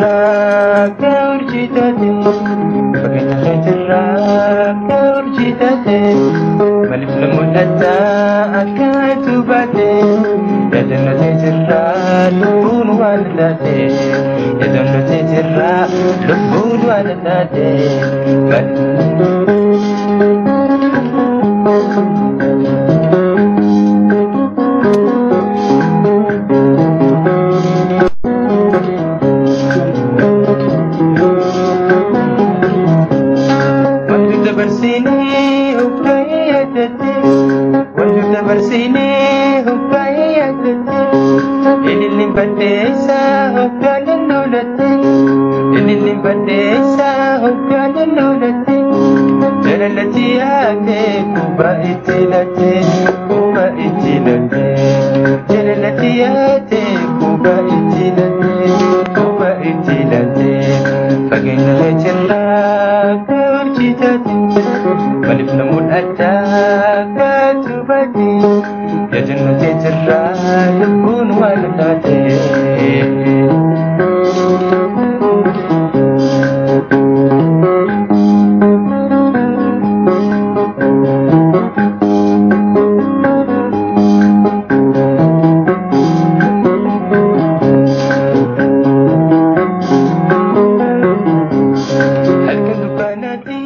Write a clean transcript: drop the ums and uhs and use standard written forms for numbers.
تراك ورجيتاتي فقينا تراك ورجيتاتي ملف لمدتا أكاتباتي يا جنتي ترى لبون والداتي يا جنتي ترى لبون والداتي bersini hubaya tete ililin badesa hubaya nolate ililin badesa hubaya nolate jalalati ate kuba itilate jalalati ate kuba itilate fagina hajra kurchitati malif namul ataka tubati ya jannati jirra yakun walidati هل كنت بناتي